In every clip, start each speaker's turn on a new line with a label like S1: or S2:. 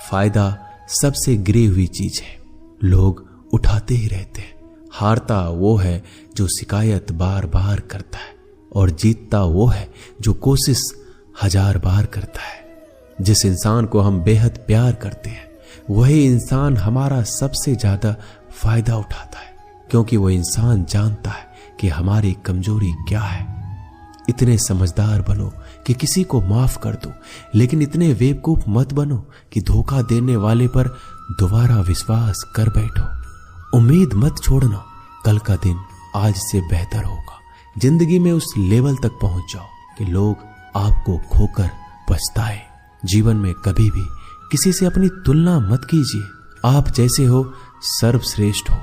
S1: फायदा सबसे गिरी हुई चीज है। लोग उठाते ही रहते हैं। हारता वो है जो शिकायत बार बार करता है, और जीतता वो है जो कोशिश 1000 बार करता है। जिस इंसान को हम बेहद प्यार करते हैं वही इंसान हमारा सबसे ज्यादा फायदा उठाता है, क्योंकि वो इंसान जानता है कि हमारी कमजोरी क्या है। इतने समझदार बनो कि किसी को माफ कर दो, लेकिन इतने बेवकूफ मत बनो कि धोखा देने वाले पर दोबारा विश्वास कर बैठो। उम्मीद मत छोड़ना, कल का दिन आज से बेहतर होगा। जिंदगी में उस लेवल तक पहुंच जाओ कि लोग आपको खोकर पछताए। जीवन में कभी भी किसी से अपनी तुलना मत कीजिए। आप जैसे हो सर्वश्रेष्ठ हो,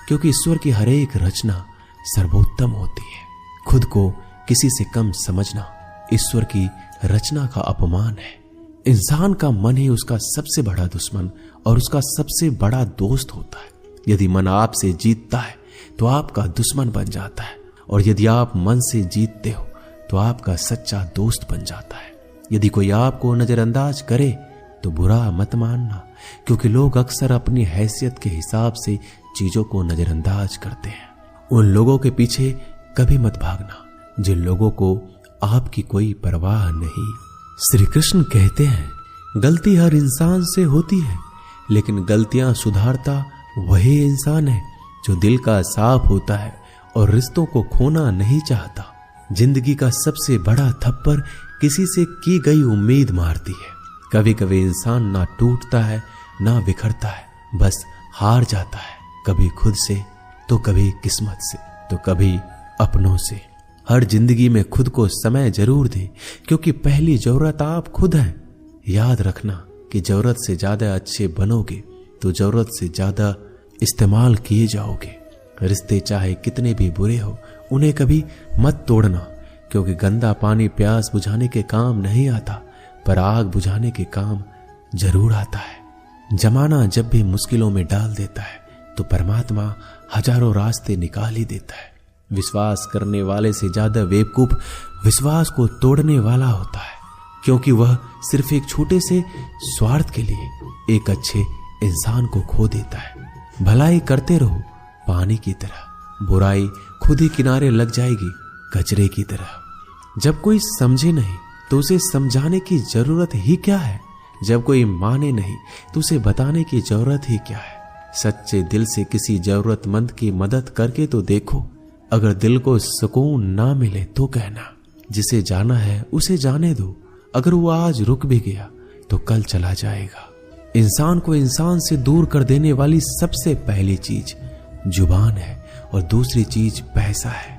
S1: क्योंकि ईश्वर की हर एक रचना सर्वोत्तम होती है। खुद को किसी से कम समझना ईश्वर की रचना का अपमान है। इंसान का मन ही उसका सबसे बड़ा दुश्मन और उसका सबसे बड़ा दोस्त होता है। यदि मन आपसे जीतता है तो आपका दुश्मन बन जाता है, और यदि आप मन से जीतते हो तो आपका सच्चा दोस्त बन जाता है। यदि कोई आपको नजरअंदाज करे तो बुरा मत मानना, क्योंकि लोग अक्सर अपनी हैसियत के हिसाब से चीजों को नजरअंदाज करते हैं। उन लोगों के पीछे कभी मत भागना जिन लोगों को आपकी कोई परवाह नहीं। श्री कृष्ण कहते हैं, गलती हर इंसान से होती है, लेकिन गलतियां सुधारता वही इंसान है जो दिल का साफ होता है और रिश्तों को खोना नहीं चाहता। जिंदगी का सबसे बड़ा थप्पड़ किसी से की गई उम्मीद मारती है। कभी कभी इंसान ना टूटता है ना बिखरता है, बस हार जाता है, कभी खुद से तो कभी किस्मत से तो कभी अपनों से। हर जिंदगी में खुद को समय जरूर दें, क्योंकि पहली जरूरत आप खुद हैं। याद रखना कि जरूरत से ज्यादा अच्छे बनोगे तो जरूरत से ज्यादा इस्तेमाल किए जाओगे। रिश्ते चाहे कितने भी बुरे हो उन्हें कभी मत तोड़ना, क्योंकि गंदा पानी प्यास बुझाने के काम नहीं आता, पर आग बुझाने के काम जरूर आता है। जमाना जब भी मुश्किलों में डाल देता है तो परमात्मा हजारों रास्ते निकाल ही देता है। विश्वास करने वाले से ज्यादा बेवकूफ विश्वास को तोड़ने वाला होता है, क्योंकि वह सिर्फ एक छोटे से स्वार्थ के लिए एक अच्छे इंसान को खो देता है। भलाई करते रहो पानी की तरह, बुराई खुद ही किनारे लग जाएगी कचरे की तरह। जब कोई समझे नहीं तो उसे समझाने की जरूरत ही क्या है। जब कोई माने नहीं तो उसे बताने की जरूरत ही क्या है। सच्चे दिल से किसी जरूरतमंद की मदद करके तो देखो। अगर दिल को सुकून ना मिले तो कहना, जिसे जाना है उसे जाने दो। अगर वो आज रुक भी गया तो कल चला जाएगा। इंसान को इंसान से दूर कर देने वाली सबसे पहली चीज जुबान है, और दूसरी चीज पैसा है।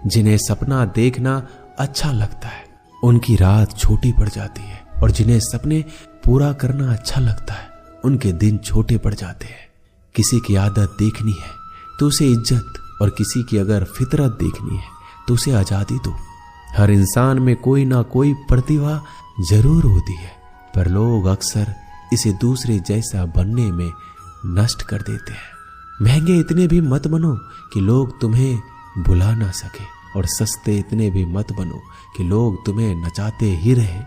S1: जिन्हें सपना देखना अच्छा लगता है उनकी रात छोटी पड़ जाती है, और जिन्हें सपने पूरा करना अच्छा लगता है उनके दिन छोटे पड़ जाते हैं। किसी की आदत देखनी है तो उसे इज्जत, और किसी की अगर फितरत देखनी है तो उसे आजादी दो। हर इंसान में कोई ना कोई प्रतिभा जरूर होती है, पर लोग अक्सर इसे दूसरे जैसा बनने में नष्ट कर देते हैं। महंगे इतने भी मत बनो कि लोग तुम्हें बुला ना सके, और सस्ते इतने भी मत बनो कि लोग तुम्हें नचाते ही रहे।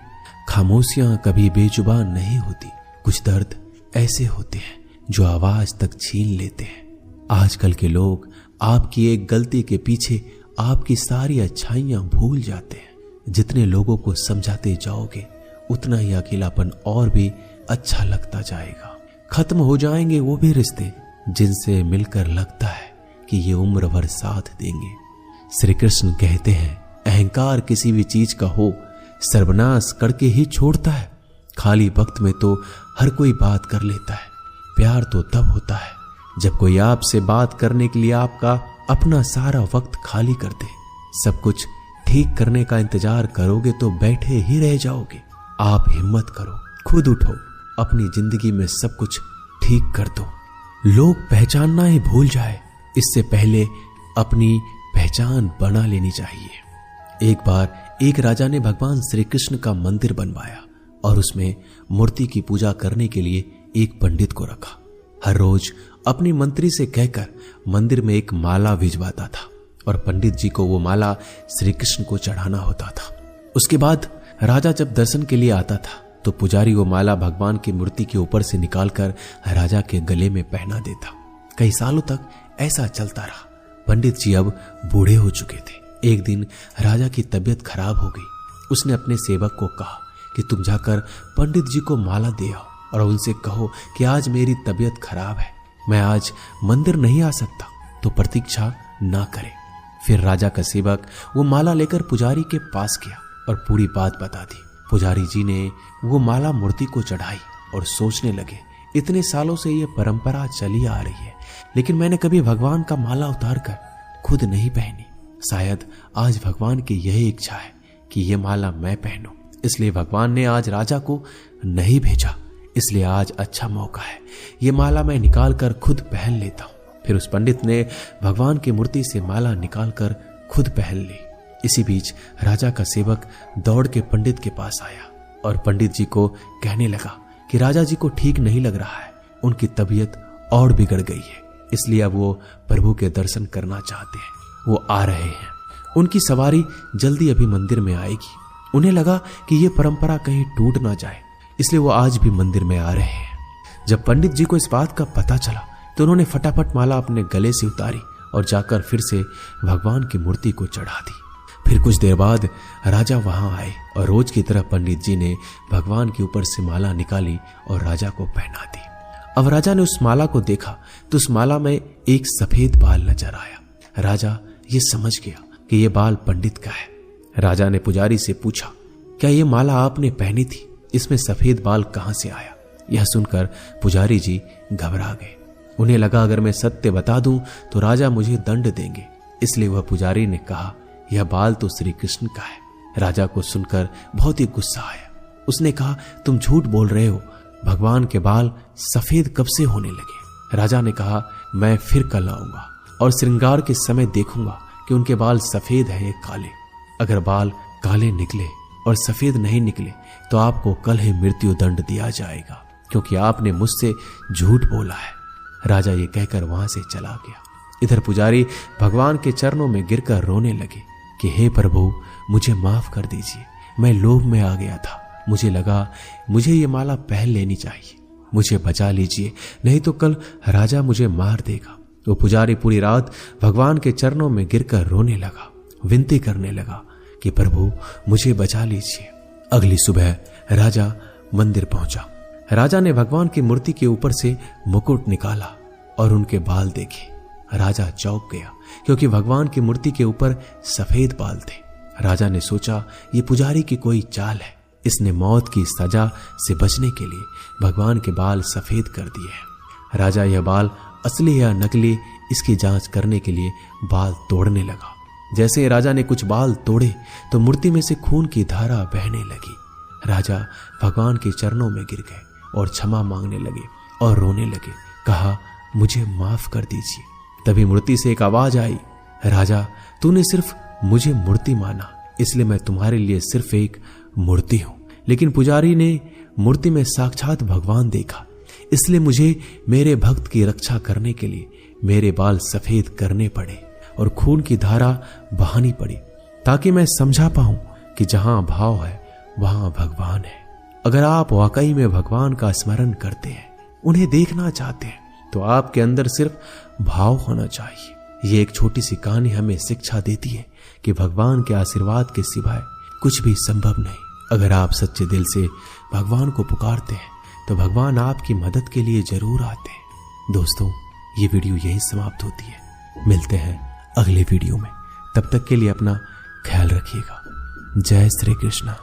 S1: खामोशियां कभी बेजुबान नहीं होती। कुछ दर्द ऐसे होते हैं जो आवाज तक छीन लेते हैं। आजकल के लोग आपकी एक गलती के पीछे आपकी सारी अच्छाइयां भूल जाते हैं। जितने लोगों को समझाते जाओगे उतना ही अकेलापन और भी अच्छा लगता जाएगा। खत्म हो जाएंगे वो भी रिश्ते जिनसे मिलकर लगता है कि ये उम्र भर साथ देंगे। श्री कृष्ण कहते हैं, अहंकार किसी भी चीज का हो सर्वनाश करके ही छोड़ता है। खाली वक्त में तो हर कोई बात कर लेता है। प्यार तो तब होता है जब कोई आपसे बात करने के लिए आपका अपना सारा वक्त खाली कर दे। सब कुछ ठीक करने का इंतजार करोगे तो बैठे ही रह जाओगे। आप हिम्मत करो, खुद उठो, अपनी जिंदगी में सब कुछ ठीक कर दो। लोग पहचानना ही भूल जाए इससे पहले अपनी पहचान बना लेनी चाहिए। एक बार एक राजा ने भगवान श्री कृष्ण का मंदिर बनवाया और उसमें मूर्ति की पूजा करने के लिए एक पंडित को रखा। हर रोज अपनी मंत्री से कहकर मंदिर में एक माला भिजवाता था और पंडित जी को वो माला श्री कृष्ण को चढ़ाना होता था। उसके बाद राजा जब दर्शन के लिए आता था तो पुजारी वो माला भगवान की मूर्ति के ऊपर से निकालकर राजा के गले में पहना देता। कई सालों तक ऐसा चलता रहा। पंडित जी अब बूढ़े हो चुके थे। एक दिन राजा की तबीयत खराब हो गई। उसने अपने सेवक को कहा कि तुम जाकर पंडित जी को माला दे आओ और उनसे कहो कि आज मेरी तबीयत खराब है, मैं आज मंदिर नहीं आ सकता, तो प्रतीक्षा ना करे। फिर राजा का सेवक वो माला लेकर पुजारी के पास गया और पूरी बात बता दी। पुजारी जी ने वो माला मूर्ति को चढ़ाई और सोचने लगे, इतने सालों से ये परंपरा चली आ रही है, लेकिन मैंने कभी भगवान का माला उतार कर खुद नहीं पहनी। शायद आज भगवान की यही इच्छा है कि ये माला मैं पहनूं, इसलिए भगवान ने आज राजा को नहीं भेजा। इसलिए आज अच्छा मौका है, ये माला मैं निकाल कर खुद पहन लेता हूं। फिर उस पंडित ने भगवान की मूर्ति से माला निकाल कर खुद पहन ली। इसी बीच राजा का सेवक दौड़ के पंडित के पास आया और पंडित जी को कहने लगा कि राजा जी को ठीक नहीं लग रहा है, उनकी तबीयत और बिगड़ गई है, इसलिए अब वो प्रभु के दर्शन करना चाहते हैं। वो आ रहे हैं, उनकी सवारी जल्दी अभी मंदिर में आएगी। उन्हें लगा कि ये परंपरा कहीं टूट ना जाए, इसलिए वो आज भी मंदिर में आ रहे हैं। जब पंडित जी को इस बात का पता चला तो उन्होंने फटाफट माला अपने गले से उतारी और जाकर फिर से भगवान की मूर्ति को चढ़ा दी। फिर कुछ देर बाद राजा वहां आए और रोज की तरह पंडित जी ने भगवान के ऊपर से माला निकाली और राजा को पहना दी। अब राजा ने उस माला को देखा तो उस माला में एक सफेद बाल नजर आया। राजा ये समझ गया कि ये बाल पंडित का है। राजा ने पुजारी से पूछा, क्या ये माला आपने पहनी थी? इसमें सफेद बाल कहां से आया? यह सुनकर पुजारी जी घबरा गए। उन्हें लगा अगर मैं सत्य बता दूं तो राजा मुझे दंड देंगे, इसलिए वह पुजारी ने कहा, यह बाल तो श्री कृष्ण का है। राजा को सुनकर बहुत ही गुस्सा आया। उसने कहा, तुम झूठ बोल रहे हो, भगवान के बाल सफेद कब से होने लगे? राजा ने कहा, मैं फिर कल आऊंगा और श्रृंगार के समय देखूंगा कि उनके बाल सफेद है या काले। अगर बाल काले निकले और सफेद नहीं निकले तो आपको कल ही मृत्यु दंड दिया जाएगा, क्योंकि आपने मुझसे झूठ बोला है। राजा ये कहकर वहां से चला गया। इधर पुजारी भगवान के चरणों में गिरकर रोने लगे कि हे प्रभु, मुझे माफ कर दीजिए, मैं लोभ में आ गया था, मुझे लगा मुझे ये माला पहन लेनी चाहिए, मुझे बचा लीजिए, नहीं तो कल राजा मुझे मार देगा। वो पुजारी पूरी रात भगवान के चरणों में गिरकर रोने लगा, विनती करने लगा कि प्रभु मुझे बचा लीजिए। अगली सुबह राजा मंदिर पहुंचा। राजा ने भगवान की मूर्ति के ऊपर से मुकुट निकाला और उनके बाल देखे। राजा चौंक गया क्योंकि भगवान की मूर्ति के ऊपर सफेद बाल थे। राजा ने सोचा ये पुजारी की कोई चाल है, इसने मौत की सजा से बचने के लिए भगवान के बाल सफेद कर दिए हैं। राजा यह बाल असली या नकली इसकी जांच करने के लिए बाल तोड़ने लगा। जैसे राजा ने कुछ बाल तोड़े तो मूर्ति में से खून की धारा बहने लगी। राजा भगवान के चरणों में गिर गए और क्षमा मांगने लगे और रोने लगे, कहा मुझे माफ कर दीजिए। तभी मूर्ति से एक आवाज आई, राजा तूने सिर्फ मुझे मूर्ति माना, इसलिए मैं तुम्हारे लिए सिर्फ एक मूर्ति हूं, लेकिन पुजारी ने मूर्ति में साक्षात भगवान देखा, इसलिए मुझे मेरे भक्त की रक्षा करने के लिए मेरे बाल सफेद करने पड़े और खून की धारा बहानी पड़ी, ताकि मैं समझा पाऊं कि जहां भाव है वहां भगवान है। अगर आप वाकई में भगवान का स्मरण करते हैं, उन्हें देखना चाहते हैं, तो आपके अंदर सिर्फ भाव होना चाहिए। ये एक छोटी सी कहानी हमें शिक्षा देती है कि भगवान के आशीर्वाद के सिवाय कुछ भी संभव नहीं। अगर आप सच्चे दिल से भगवान को पुकारते हैं तो भगवान आपकी मदद के लिए जरूर आते हैं। दोस्तों, ये वीडियो यही समाप्त होती है। मिलते हैं अगले वीडियो में, तब तक के लिए अपना ख्याल रखिएगा। जय श्री कृष्ण।